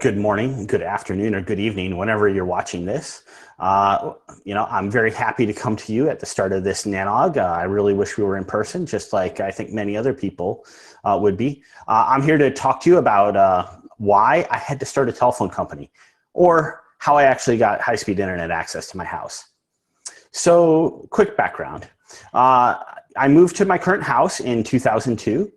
good morning, good afternoon, or good evening, whenever you're watching this. I'm very happy to come to you at the start of this NANOG. I really wish we were in person, just like I think many other people would be. I'm here to talk to you about why I had to start a telephone company, or how I actually got high-speed internet access to my house. So, quick background. I moved to my current house in 2002.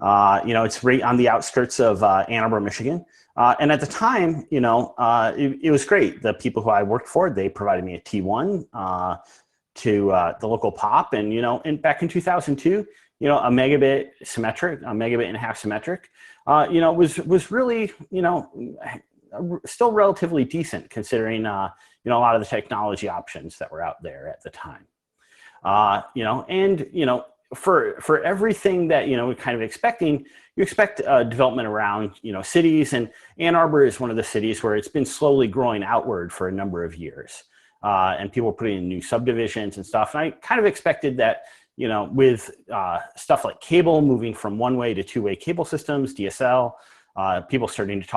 It's right on the outskirts of Ann Arbor, Michigan. And at the time, it was great. The people who I worked for, they provided me a T1 to the local POP. And back in 2002, a megabit symmetric, a megabit and a half symmetric, was really, still relatively decent considering, a lot of the technology options that were out there at the time. For everything that, we're kind of expecting, you expect development around, cities, and Ann Arbor is one of the cities where it's been slowly growing outward for a number of years. And people putting in new subdivisions and stuff. And I kind of expected that, with stuff like cable moving from one-way to two-way cable systems, DSL, people starting to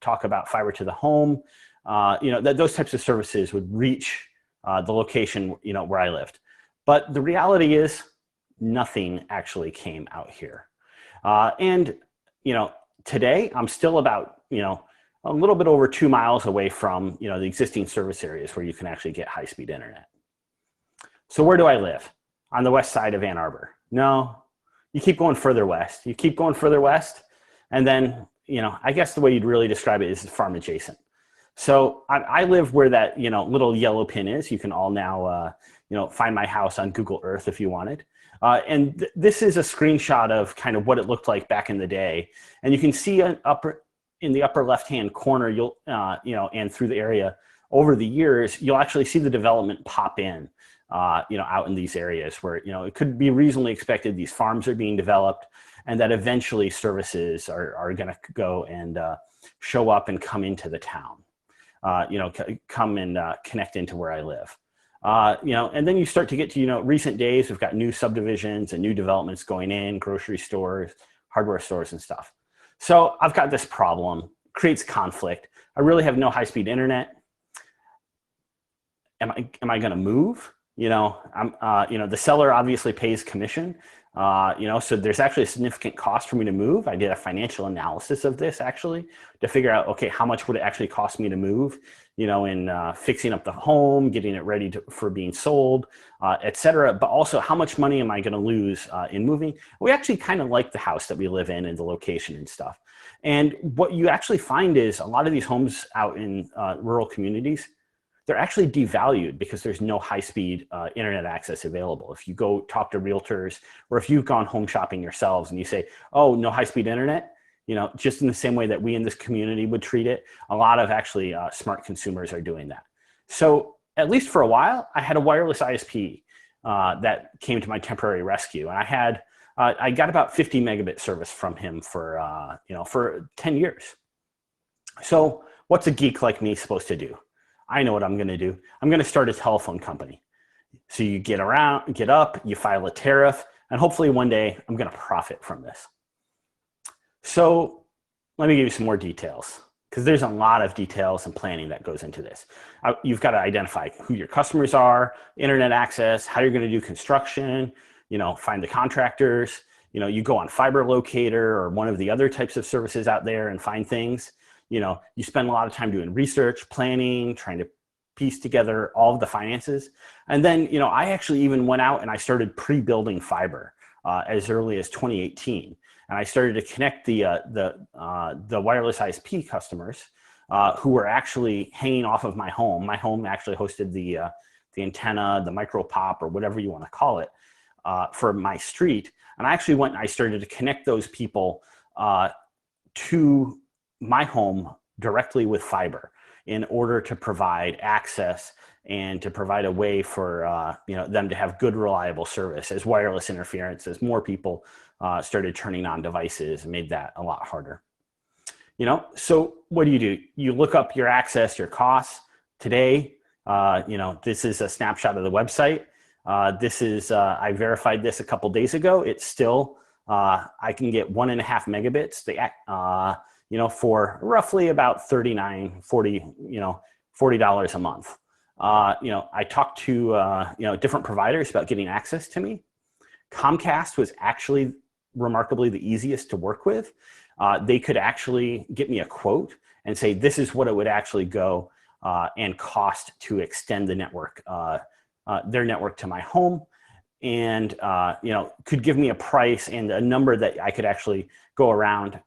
talk about fiber to the home, that those types of services would reach the location, where I lived. But the reality is, nothing actually came out here. Today I'm still about, a little bit over 2 miles away from, the existing service areas where you can actually get high-speed internet. So where do I live? On the west side of Ann Arbor? No, you keep going further west. You keep going further west, and then, I guess the way you'd really describe it is farm adjacent. So I live where that, little yellow pin is. You can all now, find my house on Google Earth if you wanted. This is a screenshot of kind of what it looked like back in the day. And you can see in the upper left-hand corner, and through the area over the years, you'll actually see the development pop in, out in these areas where, it could be reasonably expected these farms are being developed and that eventually services are going to go and show up and come into the town, come and connect into where I live. And then you start to get to, recent days, we've got new subdivisions and new developments going in, grocery stores, hardware stores and stuff. So I've got this problem, creates conflict. I really have no high-speed internet. Am I going to move? The seller obviously pays commission. So there's actually a significant cost for me to move. I did a financial analysis of this actually to figure out, okay, how much would it actually cost me to move, in fixing up the home, getting it ready for being sold, et cetera. But also how much money am I going to lose in moving? We actually kind of like the house that we live in and the location and stuff. And what you actually find is a lot of these homes out in rural communities, they're actually devalued because there's no high-speed internet access available. If you go talk to realtors, or if you've gone home shopping yourselves and you say, oh, no high-speed internet, just in the same way that we in this community would treat it, a lot of actually smart consumers are doing that. So at least for a while, I had a wireless ISP that came to my temporary rescue. And I got about 50 megabit service from him for 10 years. So what's a geek like me supposed to do? I know what I'm going to do. I'm going to start a telephone company. So you get up, you file a tariff, and hopefully one day I'm going to profit from this. So let me give you some more details, because there's a lot of details and planning that goes into this. You've got to identify who your customers are, internet access, how you're going to do construction, find the contractors, you go on Fiber Locator or one of the other types of services out there and find things. You spend a lot of time doing research, planning, trying to piece together all of the finances. And then, I actually even went out and I started pre-building fiber as early as 2018. And I started to connect the wireless ISP customers who were actually hanging off of my home. My home actually hosted the antenna, the micro pop, or whatever you want to call it, for my street. And I actually went and I started to connect those people to my home directly with fiber in order to provide access and to provide a way for them to have good, reliable service as wireless interference, as more people started turning on devices, and made that a lot harder. So what do? You look up your access, your costs. Today, this is a snapshot of the website. I verified this a couple days ago. It's still, I can get 1.5 megabits. for roughly about $39, $40 a month. I talked to, different providers about getting access to me. Comcast was actually remarkably the easiest to work with. They could actually get me a quote and say, this is what it would actually go and cost to extend the network, their network to my home. And, could give me a price and a number that I could actually go around,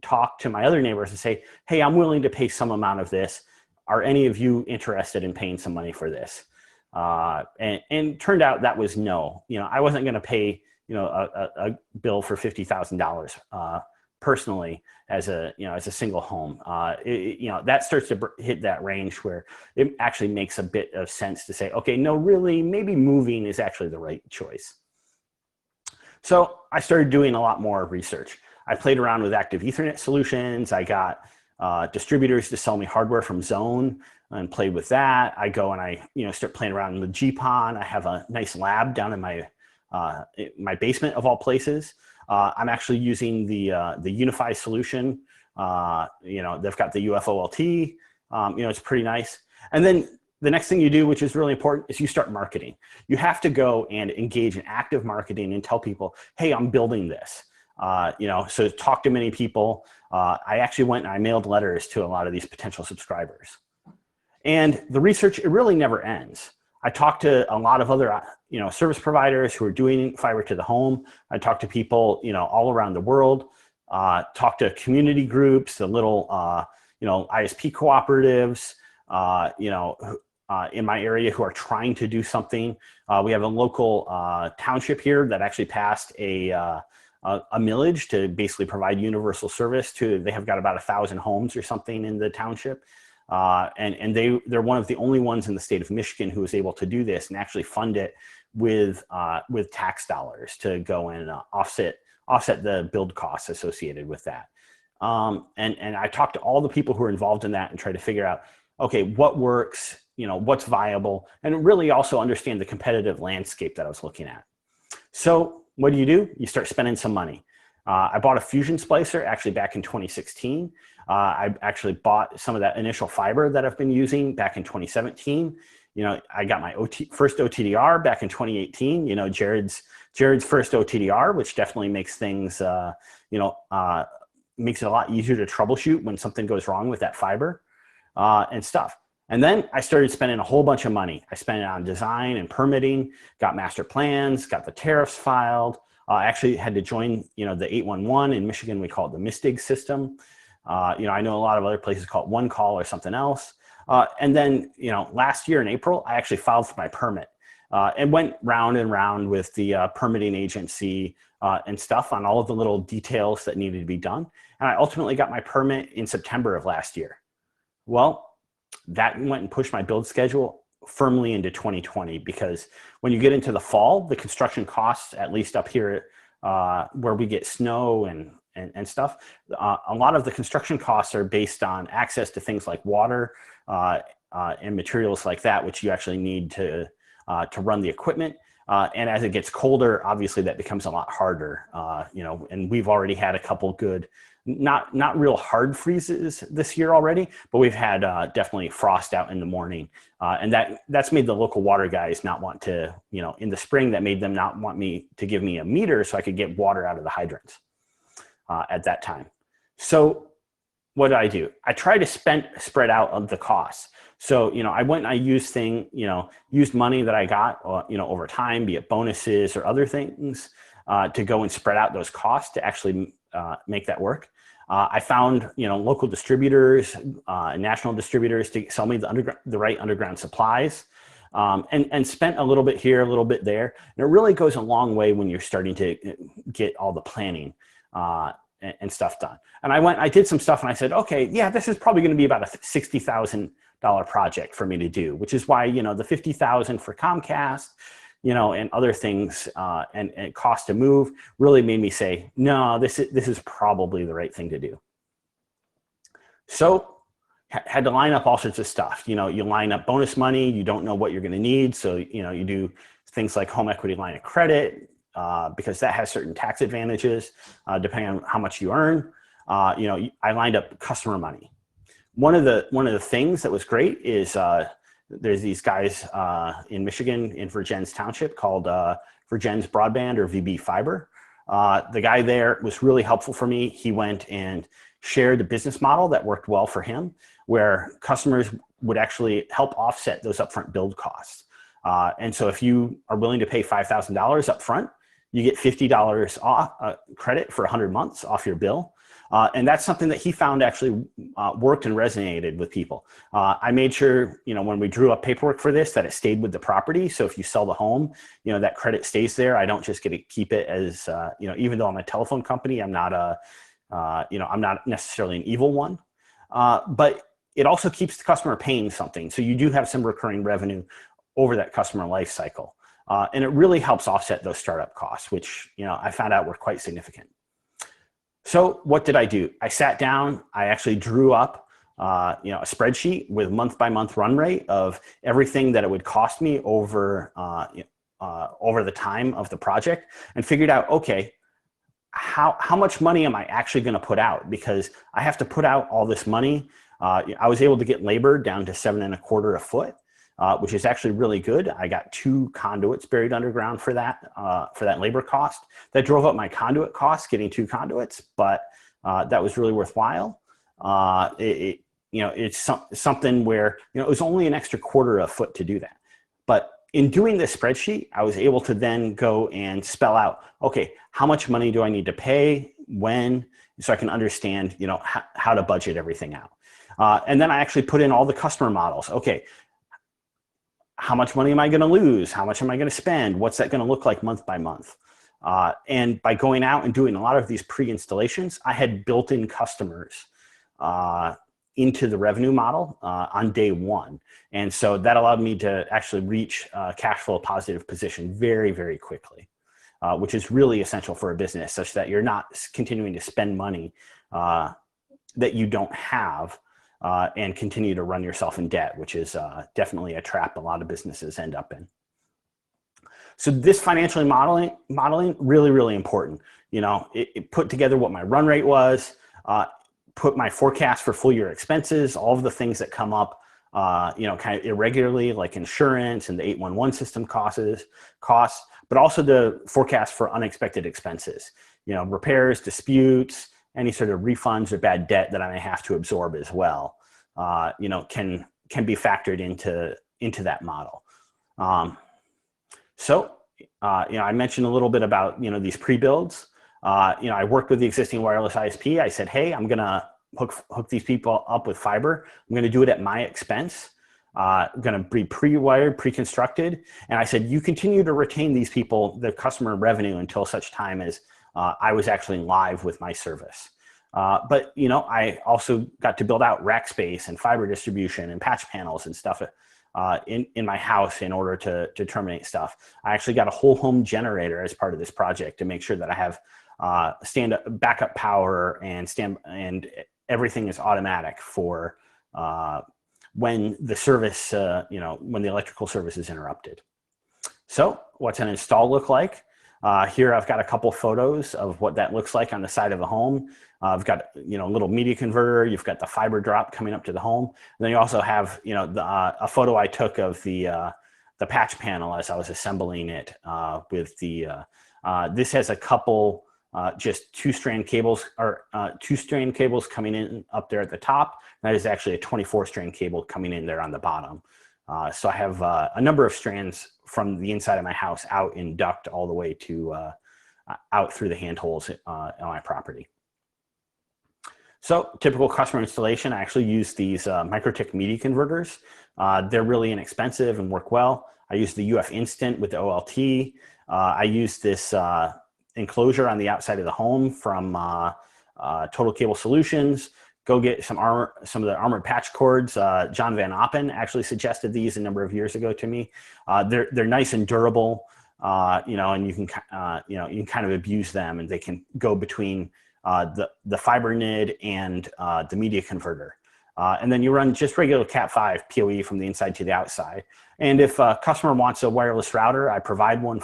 talk to my other neighbors and say, hey, I'm willing to pay some amount of this. Are any of you interested in paying some money for this? And turned out that was no. I wasn't going to pay, a bill for $50,000 personally as a single home. That starts to hit that range where it actually makes a bit of sense to say, okay, no, really, maybe moving is actually the right choice. So I started doing a lot more research. I played around with active Ethernet solutions. I got distributors to sell me hardware from Zone and played with that. I go and I start playing around with GPON. I have a nice lab down in my basement of all places. I'm actually using the Unify solution. They've got the UFOLT. It's pretty nice. And then the next thing you do, which is really important, is you start marketing. You have to go and engage in active marketing and tell people, hey, I'm building this. So talk to many people. I actually went and I mailed letters to a lot of these potential subscribers. And the research, it really never ends. I talked to a lot of other, service providers who are doing fiber to the home. I talked to people, all around the world, talked to community groups, the little, ISP cooperatives, in my area who are trying to do something. We have a local township here that actually passed a millage to basically provide universal service to, they have got about 1,000 homes or something in the township. And they're one of the only ones in the state of Michigan who was able to do this and actually fund it with tax dollars to go and offset the build costs associated with that. And I talked to all the people who are involved in that and try to figure out, okay, what works, what's viable, and really also understand the competitive landscape that I was looking at. So what do? You start spending some money. I bought a fusion splicer actually back in 2016. I actually bought some of that initial fiber that I've been using back in 2017. I got my first OTDR back in 2018. Jared's first OTDR, which definitely makes things, makes it a lot easier to troubleshoot when something goes wrong with that fiber and stuff. And then I started spending a whole bunch of money. I spent it on design and permitting, got master plans, got the tariffs filed. I actually had to join, the 811 in Michigan. We call it the MISTIG system. I know a lot of other places call it One Call or something else. And then, last year in April, I actually filed for my permit and went round and round with the permitting agency and stuff on all of the little details that needed to be done. And I ultimately got my permit in September of last year. Well, that went and pushed my build schedule firmly into 2020, because when you get into the fall, the construction costs, at least up here where we get snow and stuff, a lot of the construction costs are based on access to things like water and materials like that, which you actually need to run the equipment. And as it gets colder, obviously that becomes a lot harder, and we've already had a couple good, not real hard freezes this year already, but we've had definitely frost out in the morning. And that's made the local water guys not want to, in the spring, that made them not want me to give me a meter so I could get water out of the hydrants at that time. So what did? I tried to spread out of the costs. So, I went and I used money that I got, over time, be it bonuses or other things, to go and spread out those costs to actually make that work. I found, local distributors, national distributors to sell me the right underground supplies, and spent a little bit here, a little bit there. And it really goes a long way when you're starting to get all the planning and stuff done. And I did some stuff and I said, okay, yeah, this is probably going to be about a $60,000 project for me to do, which is why, the $50,000 for Comcast, and other things and cost to move really made me say, no, this is probably the right thing to do. So had to line up all sorts of stuff. You line up bonus money, you don't know what you're going to need. So, you do things like home equity line of credit, because that has certain tax advantages depending on how much you earn. I lined up customer money. One of the things that was great is there's these guys in Michigan in Virgins Township called Virgins Broadband or VB Fiber. The guy there was really helpful for me. He went and shared the business model that worked well for him, where customers would actually help offset those upfront build costs. And so if you are willing to pay $5,000 up front, you get $50 off credit for 100 months off your bill. And that's something that he found actually worked and resonated with people. I made sure, when we drew up paperwork for this, that it stayed with the property. So if you sell the home, that credit stays there. I don't just get to keep it as, even though I'm a telephone company, I'm not I'm not necessarily an evil one. But it also keeps the customer paying something. So you do have some recurring revenue over that customer life cycle. And it really helps offset those startup costs, which, I found out were quite significant. So what did I do? I sat down, I actually drew up, a spreadsheet with month-by-month run rate of everything that it would cost me over the time of the project, and figured out, okay, how much money am I actually going to put out? Because I have to put out all this money. I was able to get labor down to $7.25 a foot, which is actually really good. I got 2 conduits buried underground for that labor cost. That drove up my conduit costs, getting 2 conduits, but that was really worthwhile. It's something where, it was only an extra $0.25 a foot to do that. But in doing this spreadsheet, I was able to then go and spell out, okay, how much money do I need to pay, when, so I can understand, how to budget everything out. And then I actually put in all the customer models. Okay, how much money am I going to lose? How much am I going to spend? What's that going to look like month by month? And by going out and doing a lot of these pre-installations, I had built-in customers into the revenue model on day one. And so that allowed me to actually reach a cash flow positive position very, very quickly, which is really essential for a business, such that you're not continuing to spend money that you don't have and continue to run yourself in debt, which is definitely a trap a lot of businesses end up in. So this financially modeling really, really important. It put together what my run rate was, put my forecast for full year expenses, all of the things that come up, kind of irregularly, like insurance and the 811 system costs, but also the forecast for unexpected expenses, repairs, disputes, any sort of refunds or bad debt that I may have to absorb as well, can be factored into that model. I mentioned a little bit about, these pre-builds. I worked with the existing wireless ISP. I said, hey, I'm going to hook these people up with fiber. I'm going to do it at my expense. I'm going to be pre-wired, pre-constructed. And I said, you continue to retain these people, the customer revenue, until such time as I was actually live with my service. But I also got to build out rack space and fiber distribution and patch panels and stuff in my house in order to terminate stuff. I actually got a whole home generator as part of this project to make sure that I have backup power and everything is automatic for when the service, when the electrical service is interrupted. So what's an install look like? Here I've got a couple photos of what that looks like on the side of the home. I've got a little media converter. You've got the fiber drop coming up to the home. And then you also have a photo I took of the patch panel as I was assembling it with the. This has a couple just two-strand cables coming in up there at the top. That is actually a 24-strand cable coming in there on the bottom. So I have a number of strands from the inside of my house out in duct all the way to out through the handholds on my property. So typical customer installation, I actually use these MikroTik media converters. They're really inexpensive and work well. I use the UF Instant with the OLT. I use this enclosure on the outside of the home from Total Cable Solutions. Go get some of the armored patch cords. John Van Oppen actually suggested these a number of years ago to me. They're nice and durable, and you can kind of abuse them, and they can go between the fiber NID and the media converter. And then you run just regular Cat5 PoE from the inside to the outside. And if a customer wants a wireless router, I provide one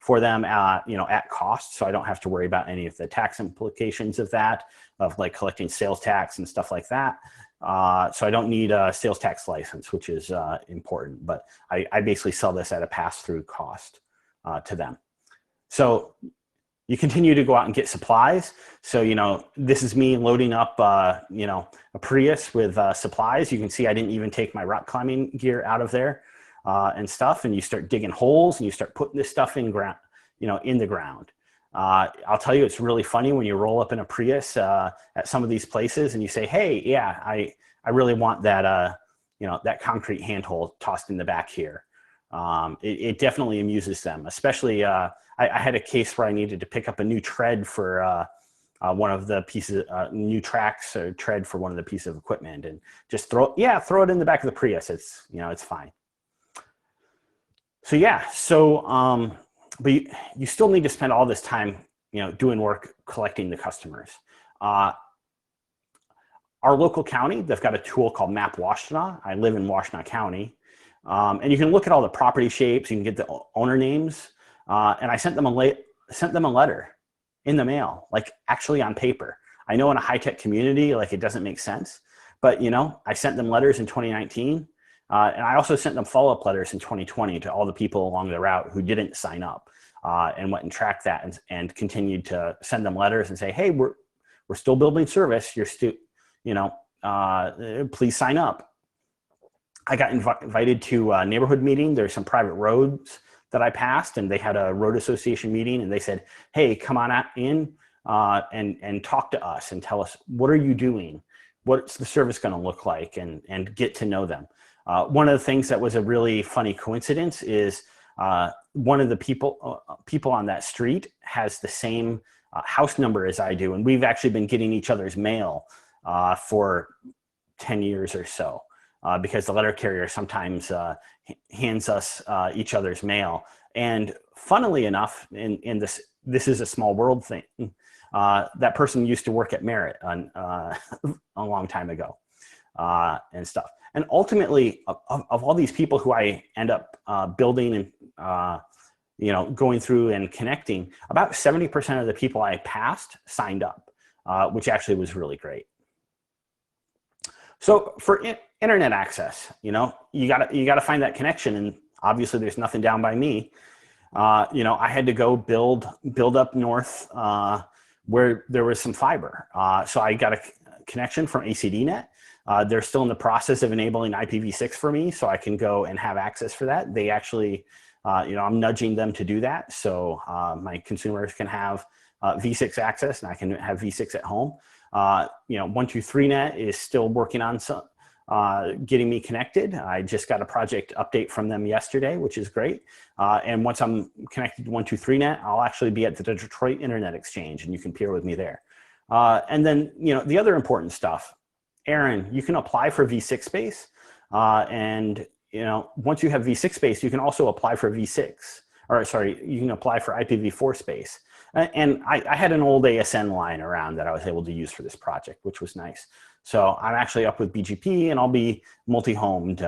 for them, at cost. So I don't have to worry about any of the tax implications of that, of like collecting sales tax and stuff like that. So I don't need a sales tax license, which is important, but I basically sell this at a pass-through cost to them. So you continue to go out and get supplies. So, this is me loading up, a Prius with supplies. You can see I didn't even take my rock climbing gear out of there and stuff. And you start digging holes and you start putting this stuff in the ground. I'll tell you, it's really funny when you roll up in a Prius at some of these places and you say, hey, yeah, I really want that, that concrete handhold tossed in the back here. It definitely amuses them, especially I had a case where I needed to pick up a new tread for one of the pieces, new tracks or tread for one of the pieces of equipment, and just throw it in the back of the Prius. It's, it's fine. So yeah, but you still need to spend all this time, doing work, collecting the customers. Our local county, they've got a tool called Map Washtenaw. I live in Washtenaw County. And you can look at all the property shapes, you can get the owner names. And I sent them a letter in the mail, like actually on paper. I know in a high-tech community, like it doesn't make sense, but I sent them letters in 2019. And I also sent them follow-up letters in 2020 to all the people along the route who didn't sign up, and went and tracked that and continued to send them letters and say, hey, we're still building service. You're still, please sign up. I got invited to a neighborhood meeting. There's some private roads that I passed, and they had a road association meeting, and they said, hey, come on in and talk to us and tell us, what are you doing? What's the service going to look like? And get to know them. One of the things that was a really funny coincidence is one of the people on that street has the same house number as I do. And we've actually been getting each other's mail for 10 years or so. Because the letter carrier sometimes hands us each other's mail. And funnily enough, in this is a small world thing, that person used to work at Merit a long time ago and stuff. And ultimately, of all these people who I end up building and going through and connecting, about 70% of the people I passed signed up, which actually was really great. So for internet access, you gotta find that connection, and obviously there's nothing down by me. I had to go build up north where there was some fiber. So I got a connection from ACDNet. They're still in the process of enabling IPv6 for me, so I can go and have access for that. They actually, I'm nudging them to do that, so my consumers can have V6 access, and I can have V6 at home. 123net is still working on getting me connected. I just got a project update from them yesterday, which is great. And once I'm connected to 123net, I'll actually be at the Detroit Internet Exchange, and you can peer with me there. And then, the other important stuff, Aaron, you can apply for V6 space. And, once you have V6 space, you can also apply for V6, or sorry, you can apply for IPv4 space. And I had an old ASN line around that I was able to use for this project, which was nice. So I'm actually up with BGP, and I'll be multi-homed,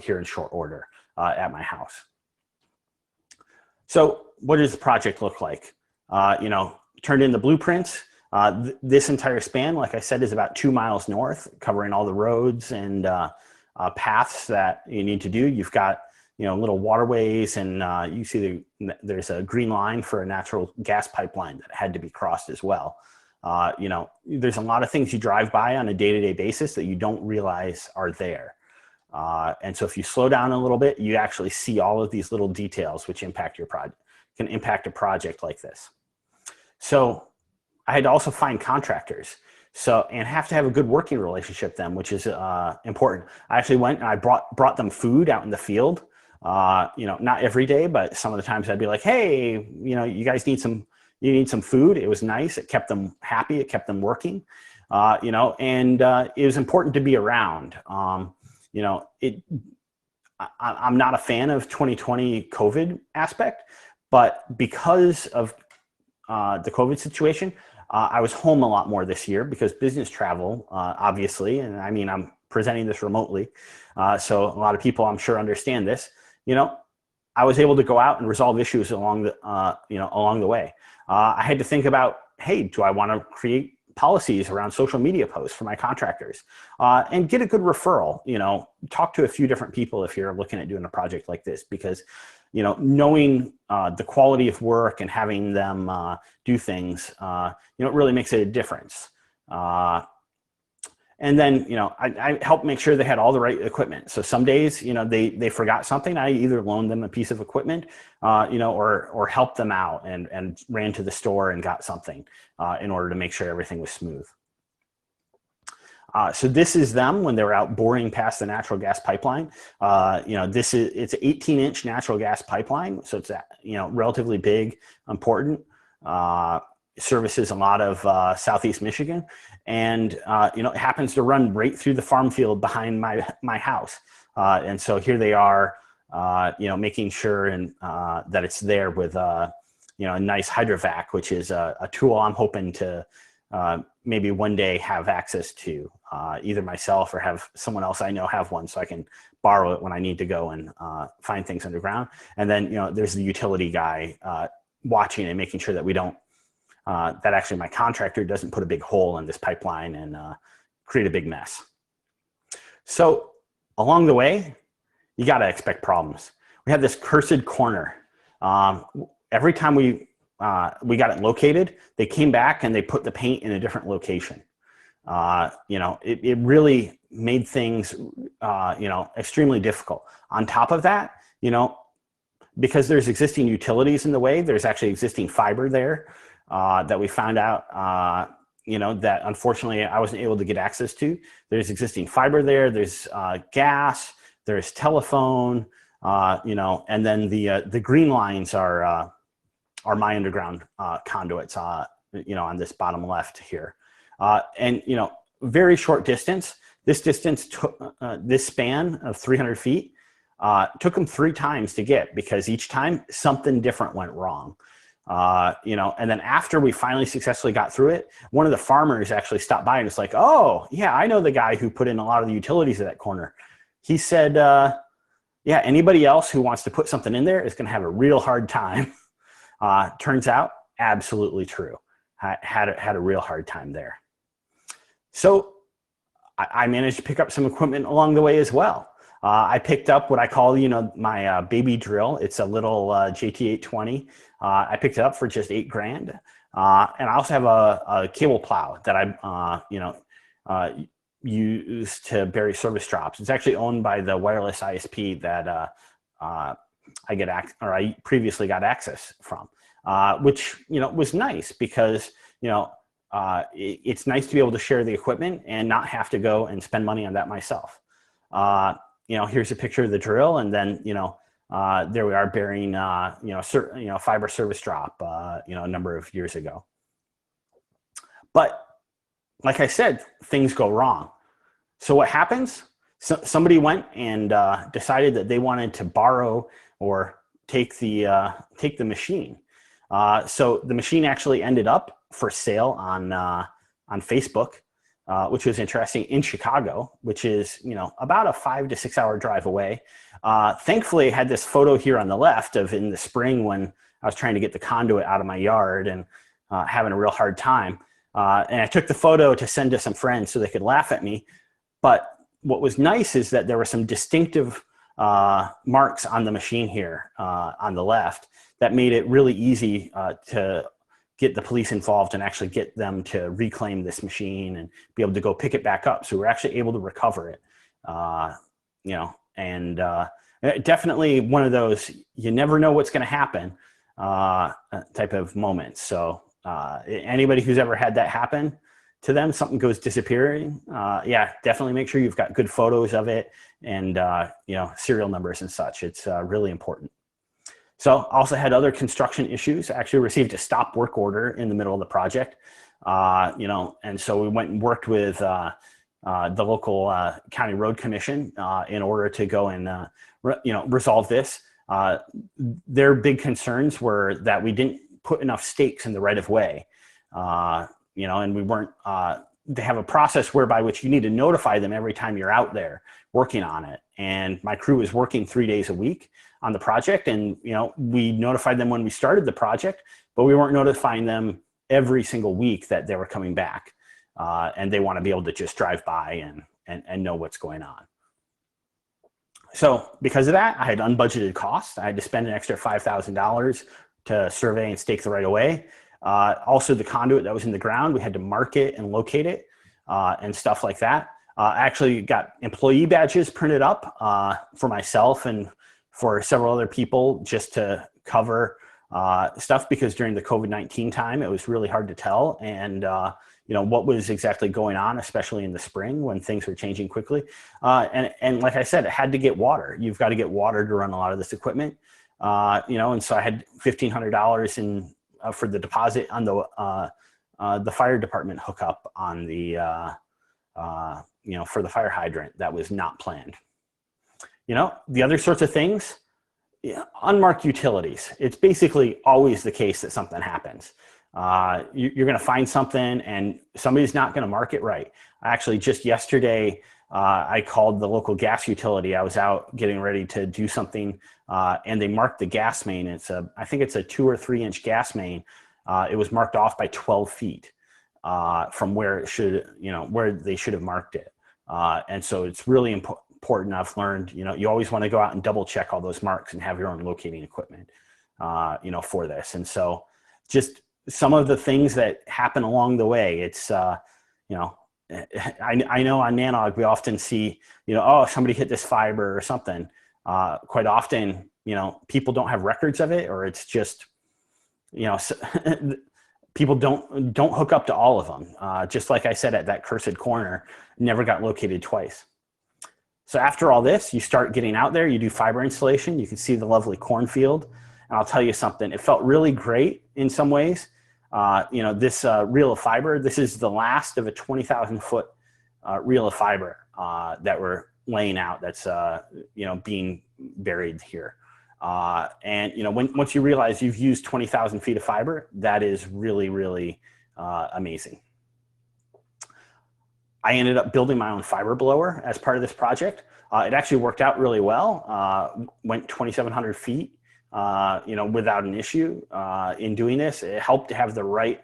here in short order at my house. So what does the project look like? Turned in the blueprints. This entire span, like I said, is about 2 miles north, covering all the roads and paths that you need to do. You've got little waterways, and you see there's a green line for a natural gas pipeline that had to be crossed as well. There's a lot of things you drive by on a day-to-day basis that you don't realize are there. And so if you slow down a little bit, you actually see all of these little details which impact your project, can impact a project like this. So I had to also find contractors. And have to have a good working relationship with them, which is important. I actually went and I brought them food out in the field. Not every day, but some of the times I'd be like, hey, you guys need some food. It was nice. It kept them happy. It kept them working, and it was important to be around. I'm not a fan of 2020 COVID aspect, but because of the COVID situation, I was home a lot more this year because business travel, obviously, and I mean, I'm presenting this remotely. So a lot of people, I'm sure, understand this. I was able to go out and resolve issues along the way. I had to think about, hey, do I want to create policies around social media posts for my contractors, and get a good referral? Talk to a few different people if you're looking at doing a project like this, because knowing the quality of work and having them do things, it really makes a difference. And then, I helped make sure they had all the right equipment. So some days, they forgot something. I either loaned them a piece of equipment, or helped them out and ran to the store and got something in order to make sure everything was smooth. So this is them when they were out boring past the natural gas pipeline. It's an 18-inch natural gas pipeline. So it's, relatively big, important, services a lot of Southeast Michigan. And, it happens to run right through the farm field behind my house. And so here they are, making sure that it's there with, a nice hydrovac, which is a tool I'm hoping to maybe one day have access to, either myself or have someone else I know have one, so I can borrow it when I need to go and find things underground. And then, there's the utility guy watching and making sure that we don't, that actually my contractor doesn't put a big hole in this pipeline and create a big mess. So along the way, you got to expect problems. We had this cursed corner. Every time we got it located, they came back and they put the paint in a different location. It really made things, extremely difficult. On top of that, because there's existing utilities in the way, there's actually existing fiber there that we found out, that unfortunately I wasn't able to get access to. There's existing fiber there, there's gas, there's telephone, and then the green lines are my underground conduits, on this bottom left here. And, very short distance. This distance took, this span of 300 feet took them 3 times to get, because each time something different went wrong. And then after we finally successfully got through it, one of the farmers actually stopped by and was like, oh, yeah, I know the guy who put in a lot of the utilities at that corner. He said, yeah, anybody else who wants to put something in there is going to have a real hard time. Turns out, absolutely true. I had a real hard time there. So I managed to pick up some equipment along the way as well. I picked up what I call, my baby drill. It's a little JT820. I picked it up for just $8 grand. And I also have a cable plow that I, use to bury service drops. It's actually owned by the wireless ISP that I previously got access from, which, was nice because, it's nice to be able to share the equipment and not have to go and spend money on that myself. Here's a picture of the drill, and then, there we are burying, fiber service drop, a number of years ago. But like I said, things go wrong. So what happens? Somebody went and decided that they wanted to borrow or take the machine. So the machine actually ended up for sale on Facebook, which was interesting, in Chicago, which is, about a 5 to 6 hour drive away. Thankfully, I had this photo here on the left of in the spring when I was trying to get the conduit out of my yard and having a real hard time. And I took the photo to send to some friends so they could laugh at me. But what was nice is that there were some distinctive marks on the machine here on the left that made it really easy to get the police involved and actually get them to reclaim this machine and be able to go pick it back up. So we're actually able to recover it, and definitely one of those, you never know what's going to happen type of moments. So anybody who's ever had that happen to them, something goes disappearing, yeah, definitely make sure you've got good photos of it and, serial numbers and such. It's really important. So also had other construction issues. I actually received a stop work order in the middle of the project, and so we went and worked with the local county road commission in order to go and, resolve this. Their big concerns were that we didn't put enough stakes in the right of way, and we weren't they have a process whereby which you need to notify them every time you're out there working on it. And my crew was working 3 days a week on the project. And, we notified them when we started the project, but we weren't notifying them every single week that they were coming back. And they want to be able to just drive by and know what's going on. So because of that, I had unbudgeted costs. I had to spend an extra $5,000 to survey and stake the right of way. Also, the conduit that was in the ground, we had to mark it and locate it and stuff like that. I actually got employee badges printed up for myself and for several other people just to cover stuff, because during the COVID-19 time, it was really hard to tell. And what was exactly going on, especially in the spring when things were changing quickly. And like I said, it had to get water. You've got to get water to run a lot of this equipment. And so I had $1,500 in for the deposit on the fire department hookup on the for the fire hydrant that was not planned. The other sorts of things, unmarked utilities. It's basically always the case that something happens. You're going to find something and somebody's not going to mark it right. Actually, just yesterday, I called the local gas utility. I was out getting ready to do something, and they marked the gas main. I think it's a 2 or 3 inch gas main. It was marked off by 12 feet from where it should, where they should have marked it. And so it's really important. I've learned, you always want to go out and double check all those marks and have your own locating equipment, for this. And so just some of the things that happen along the way, it's, I know on NANOG, we often see, oh, somebody hit this fiber or something. Quite often, people don't have records of it, or it's just, people don't hook up to all of them. Just like I said, at that cursed corner, never got located twice. So after all this, you start getting out there, you do fiber installation, you can see the lovely cornfield. And I'll tell you something, it felt really great in some ways. This reel of fiber, this is the last of a 20,000 foot reel of fiber that we're laying out that's, being buried here. And once you realize you've used 20,000 feet of fiber, that is really, really amazing. I ended up building my own fiber blower as part of this project. It actually worked out really well, went 2,700 feet. Without an issue in doing this. It helped to have the right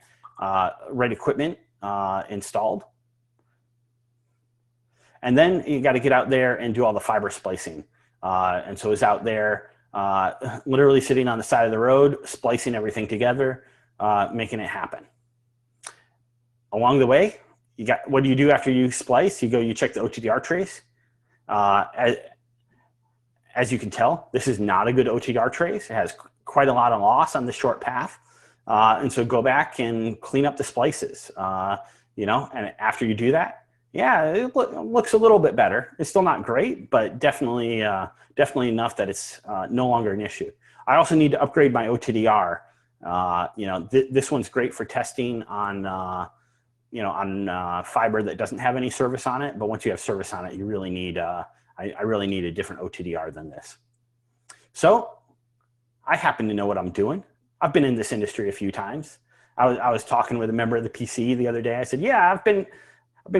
equipment installed. And then you got to get out there and do all the fiber splicing. And so I was out there literally sitting on the side of the road, splicing everything together, making it happen. Along the way, what do you do after you splice? You check the OTDR trace. As you can tell, this is not a good OTDR trace. It has quite a lot of loss on the short path. And so go back and clean up the splices, and after you do that, it looks a little bit better. It's still not great, but definitely enough that it's no longer an issue. I also need to upgrade my OTDR. This one's great for testing on, fiber that doesn't have any service on it. But once you have service on it, you really need, I really need a different OTDR than this. So I happen to know what I'm doing. I've been in this industry a few times. I was talking with a member of the PC the other day. I said, yeah, I've been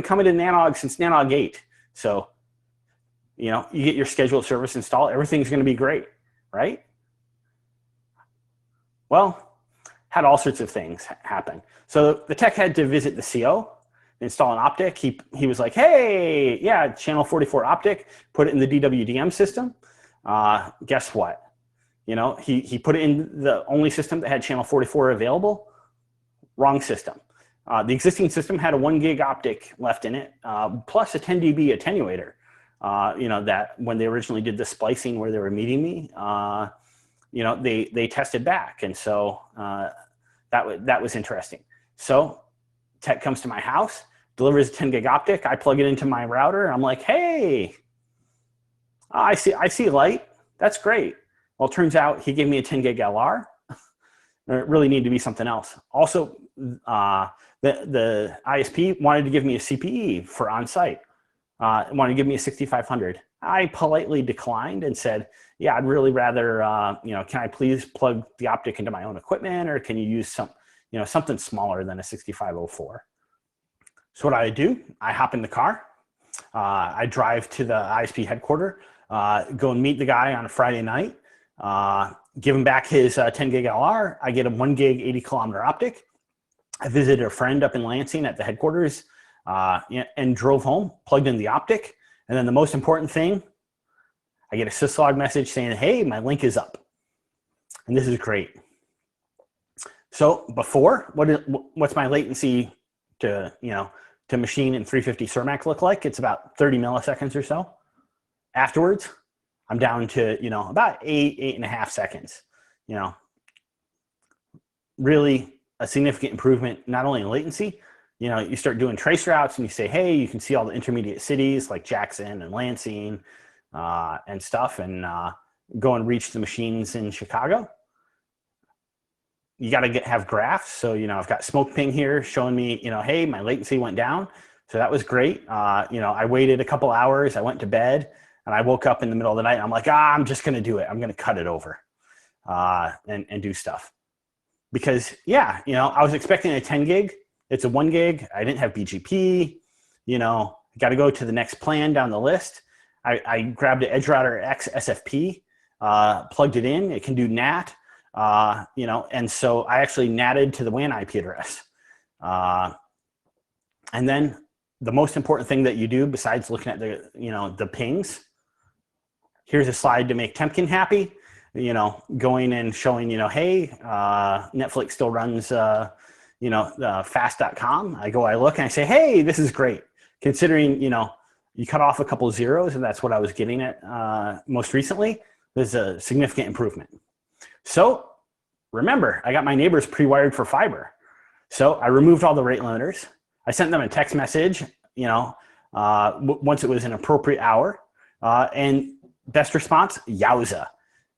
coming to NANOG since NANOG 8. So, you get your scheduled service installed, everything's going to be great, right? Well, had all sorts of things happen. So the tech had to visit the CO, install an optic. He was like, hey, yeah, channel 44 optic, put it in the DWDM system. Guess what? He put it in the only system that had channel 44 available. Wrong system. The existing system had a 1 gig optic left in it, plus a 10 dB attenuator. That when they originally did the splicing where they were meeting me, they tested back. And so that was interesting. So tech comes to my house, delivers a 10 gig optic. I plug it into my router. I'm like, hey, I see light. That's great. Well, it turns out he gave me a 10 gig LR. It really needed to be something else. Also, the ISP wanted to give me a CPE for on-site. Wanted to give me a 6500. I politely declined and said, yeah, I'd really rather, can I please plug the optic into my own equipment, or can you use something smaller than a 6504? So what I do, I hop in the car, I drive to the ISP headquarters, go and meet the guy on a Friday night, give him back his 10 gig LR. I get a 1 gig 80-kilometer optic. I visited a friend up in Lansing at the headquarters and drove home, plugged in the optic. And then the most important thing, I get a syslog message saying, hey, my link is up. And this is great. So before, what's my latency to machine in 350 Cermak look like? It's about 30 milliseconds or so. Afterwards, I'm down to, about 8.5 seconds. Really a significant improvement, not only in latency. You start doing trace routes and you say, hey, you can see all the intermediate cities like Jackson and Lansing and stuff, and go and reach the machines in Chicago. You got to have graphs. So, I've got smoke ping here showing me, hey, my latency went down. So that was great. I waited a couple hours. I went to bed and I woke up in the middle of the night. And I'm like, I'm just going to do it. I'm going to cut it over and do stuff. Because, I was expecting a 10 gig. It's a 1 gig. I didn't have BGP. Got to go to the next plan down the list. I grabbed an EdgeRouter X SFP, plugged it in. It can do NAT. And so I actually natted to the WAN IP address. And then the most important thing that you do besides looking at the pings, here's a slide to make Temkin happy, going and showing, hey, Netflix still runs, fast.com. I look and I say, hey, this is great. Considering, you cut off a couple of zeros and that's what I was getting at most recently. There's a significant improvement. So remember, I got my neighbors pre-wired for fiber. So I removed all the rate limiters. I sent them a text message, once it was an appropriate hour. And best response, yowza.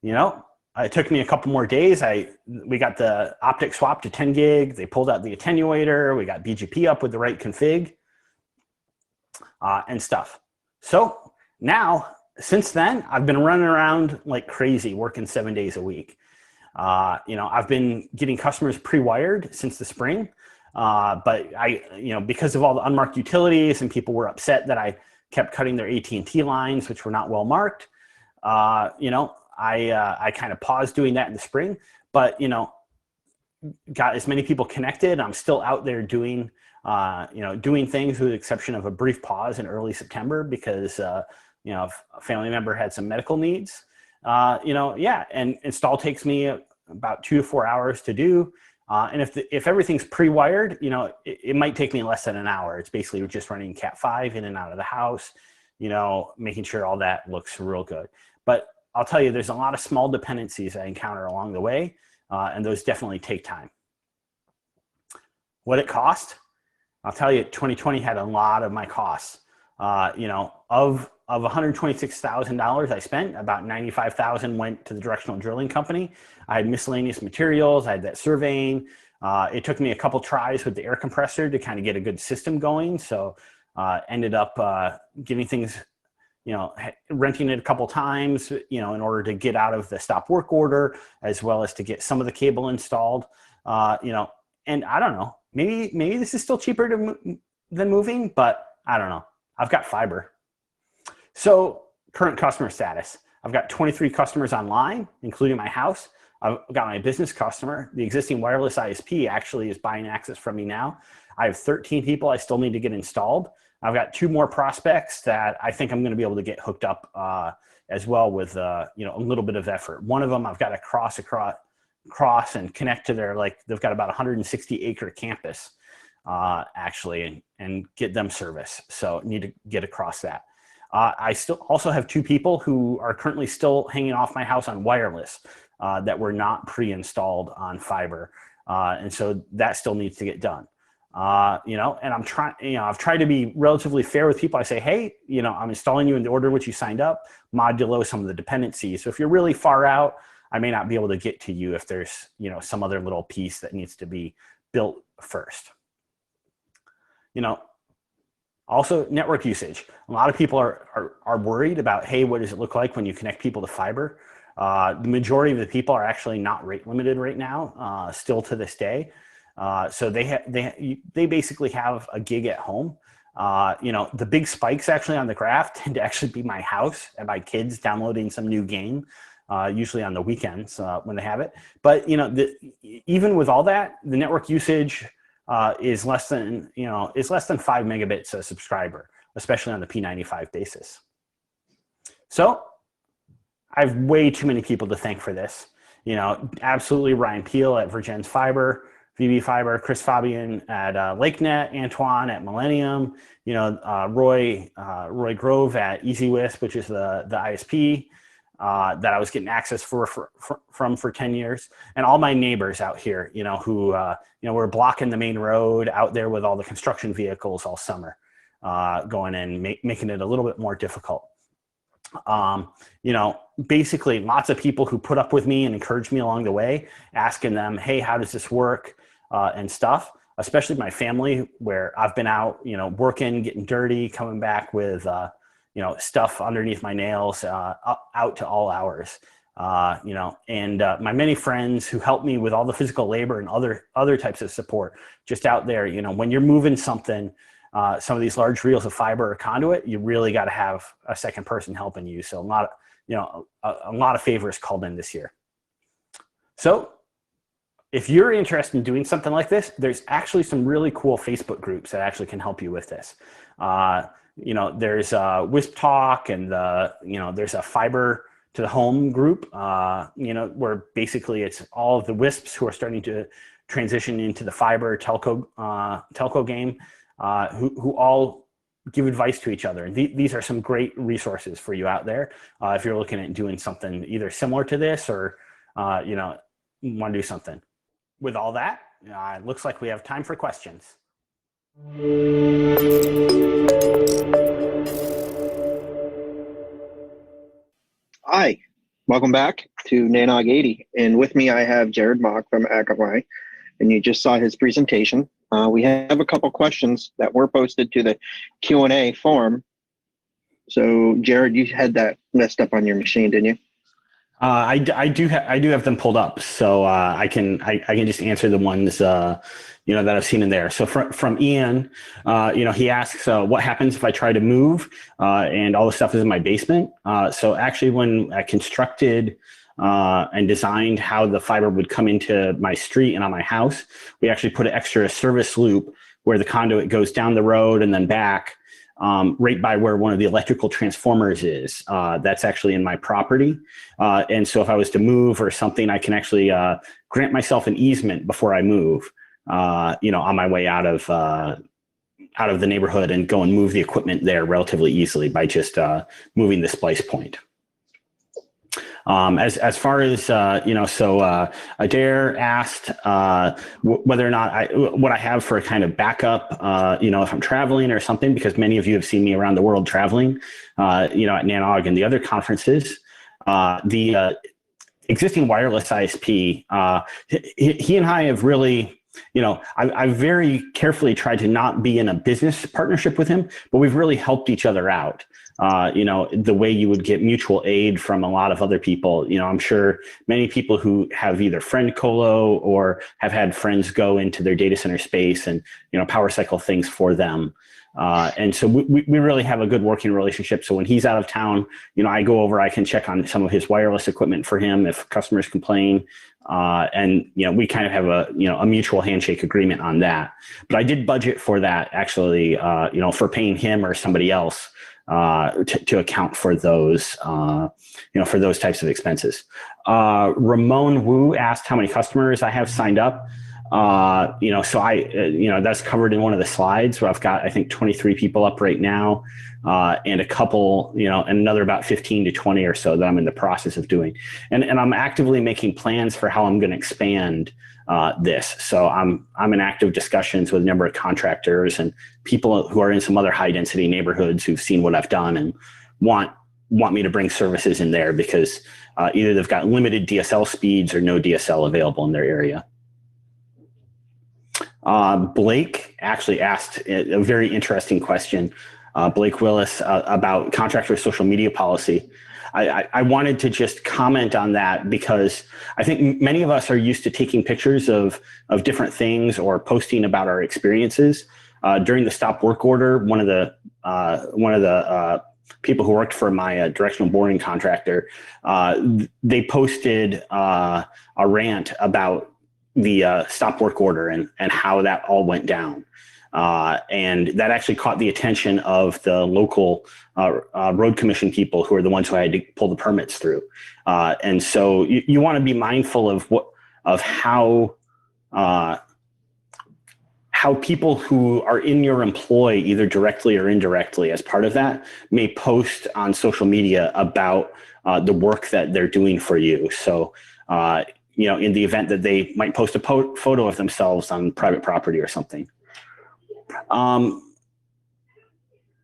It took me a couple more days. We got the optic swap to 10 gig. They pulled out the attenuator. We got BGP up with the right config and stuff. So now, since then, I've been running around like crazy, working 7 days a week. I've been getting customers pre-wired since the spring, but because of all the unmarked utilities and people were upset that I kept cutting their AT&T lines, which were not well marked, I kind of paused doing that in the spring, but, got as many people connected. I'm still out there doing things with the exception of a brief pause in early September because, a family member had some medical needs. And install takes me about 2 to 4 hours to do. And if everything's pre-wired, it might take me less than an hour. It's basically just running Cat5 in and out of the house, making sure all that looks real good. But I'll tell you, there's a lot of small dependencies I encounter along the way, and those definitely take time. What it cost? I'll tell you, 2020 had a lot of my costs. Of $126,000 I spent, about $95,000 went to the directional drilling company. I had miscellaneous materials. I had that surveying. It took me a couple tries with the air compressor to kind of get a good system going. So ended up getting things, renting it a couple times, in order to get out of the stop work order, as well as to get some of the cable installed. And I don't know, maybe this is still cheaper than moving, but I don't know. I've got fiber. So current customer status. I've got 23 customers online, including my house. I've got my business customer. The existing wireless ISP actually is buying access from me now. I have 13 people I still need to get installed. I've got 2 more prospects that I think I'm going to be able to get hooked up as well with a little bit of effort. One of them I've got to cross and connect to they've got about 160-acre campus actually, and get them service. So need to get across that. I still also have 2 people who are currently still hanging off my house on wireless that were not pre-installed on fiber. And so that still needs to get done. And I'm trying, I've tried to be relatively fair with people. I say, hey, I'm installing you in the order in which you signed up, modulo some of the dependencies. So if you're really far out, I may not be able to get to you if there's, some other little piece that needs to be built first. Also, network usage. A lot of people are worried about, hey, what does it look like when you connect people to fiber? The majority of the people are actually not rate limited right now, still to this day. So they basically have a gig at home. The big spikes actually on the graph tend to actually be my house and my kids downloading some new game, usually on the weekends when they have it. But even with all that, the network usage is less than 5 megabits a subscriber, especially on the P95 basis. So I have way too many people to thank for this. Absolutely Ryan Peel at Virgin's Fiber, VB Fiber, Chris Fabian at LakeNet, Antoine at Millennium, Roy Grove at EasyWisp, which is the ISP that I was getting access from for 10 years, and all my neighbors out here, who were blocking the main road out there with all the construction vehicles all summer, going and making it a little bit more difficult. Basically lots of people who put up with me and encouraged me along the way, asking them, hey, how does this work? And stuff, especially my family, where I've been out, working, getting dirty, coming back with, stuff underneath my nails, out to all hours, and my many friends who helped me with all the physical labor and other types of support just out there. When you're moving something, some of these large reels of fiber or conduit, you really got to have a second person helping you. So a lot of favors called in this year. So if you're interested in doing something like this, there's actually some really cool Facebook groups that actually can help you with this. There's Wisp Talk, and there's a fiber to the home group, where basically it's all of the Wisps who are starting to transition into the fiber telco game, who all give advice to each other. And these are some great resources for you out there if you're looking at doing something either similar to this or want to do something. With all that, it looks like we have time for questions. Hi, welcome back to NANOG 80. And with me, I have Jared Mock from Akamai, and you just saw his presentation. We have a couple questions that were posted to the Q&A form. So Jared, you had that messed up on your machine, didn't you? I do have them pulled up, so I can just answer the ones that I've seen in there. So from Ian, he asks, what happens if I try to move and all the stuff is in my basement? So actually, when I constructed and designed how the fiber would come into my street and on my house, we actually put an extra service loop where the conduit goes down the road and then back, right by where one of the electrical transformers is. That's actually in my property. And so if I was to move or something, I can actually grant myself an easement before I move, on my way out of the neighborhood, and go and move the equipment there relatively easily by just moving the splice point. As far as, Adair asked whether or not what I have for a kind of backup, if I'm traveling or something, because many of you have seen me around the world traveling, at NANOG and the other conferences. The existing wireless ISP, he and I have really, I very carefully tried to not be in a business partnership with him, but we've really helped each other out. The way you would get mutual aid from a lot of other people. I'm sure many people who have either friend colo or have had friends go into their data center space and, power cycle things for them. And so we really have a good working relationship. So when he's out of town, I go over, I can check on some of his wireless equipment for him if customers complain. And we kind of have a mutual handshake agreement on that. But I did budget for that actually, for paying him or somebody else to account for those, for those types of expenses. Ramon Wu asked how many customers I have signed up. So that's covered in one of the slides where I've got, I think, 23 people up right now, and a couple, and another about 15 to 20 or so that I'm in the process of doing. And I'm actively making plans for how I'm going to expand this. So I'm in active discussions with a number of contractors and people who are in some other high density neighborhoods who've seen what I've done and want me to bring services in there because either they've got limited DSL speeds or no DSL available in their area. Blake actually asked a very interesting question, Blake Willis, about contractor social media policy. I wanted to just comment on that because I think many of us are used to taking pictures of different things or posting about our experiences. During the stop work order, one of the people who worked for my directional boring contractor, they posted a rant about the stop work order and how that all went down. And that actually caught the attention of the local road commission people who are the ones who I had to pull the permits through. And so you want to be mindful of how people who are in your employ, either directly or indirectly as part of that, may post on social media about the work that they're doing for you. So, in the event that they might post a photo of themselves on private property or something.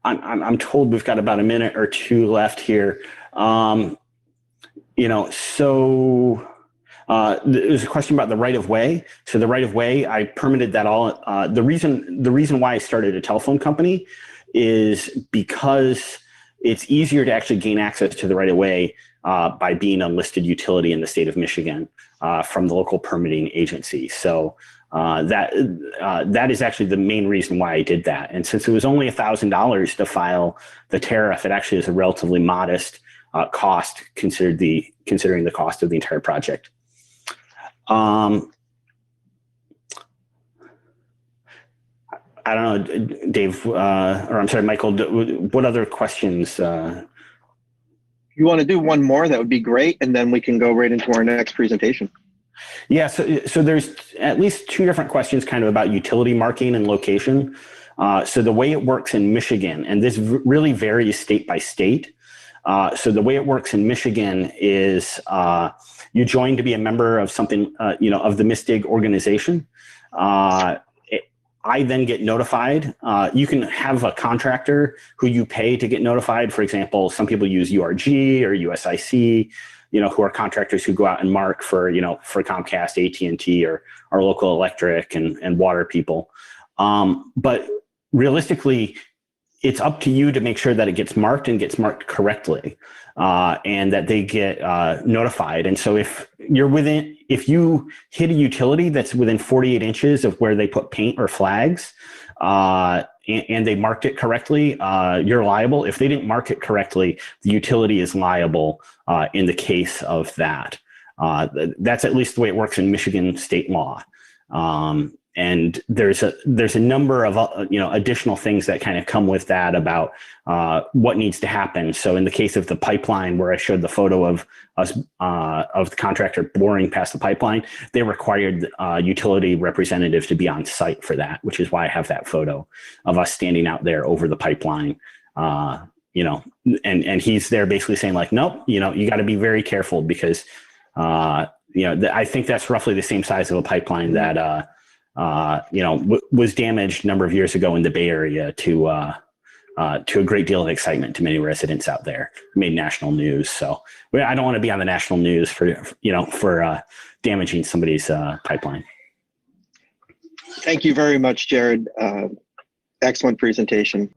I'm told we've got about a minute or two left here. There's a question about the right of way. So the right of way, I permitted that all. The reason why I started a telephone company is because it's easier to actually gain access to the right of way by being a listed utility in the state of Michigan from the local permitting agency. So that is actually the main reason why I did that. And since it was only $1,000 to file the tariff, it actually is a relatively modest cost considering the cost of the entire project. I don't know, Dave, or I'm sorry, Michael, what other questions? If you want to do one more, that would be great. And then we can go right into our next presentation. Yeah, so there's at least two different questions kind of about utility marking and location. So the way it works in Michigan, and this really varies state by state. So the way it works in Michigan is you join to be a member of something, of the MISTIG organization. I then get notified. You can have a contractor who you pay to get notified. For example, some people use URG or USIC, who are contractors who go out and mark for Comcast, AT&T, or our local electric and water people. But realistically, it's up to you to make sure that it gets marked and gets marked correctly, and that they get notified. And so if you hit a utility that's within 48 inches of where they put paint or flags, and they marked it correctly, you're liable. If they didn't mark it correctly, the utility is liable in the case of that. That's at least the way it works in Michigan state law. And there's a number of additional things that kind of come with that about what needs to happen. So in the case of the pipeline, where I showed the photo of us of the contractor boring past the pipeline, they required utility representatives to be on site for that, which is why I have that photo of us standing out there over the pipeline. And he's there basically saying like, nope, you got to be very careful because I think that's roughly the same size of a pipeline that was damaged a number of years ago in the Bay Area to a great deal of excitement to many residents out there. Made national news. So I don't want to be on the national news for damaging somebody's pipeline. Thank you very much, Jared. Excellent presentation.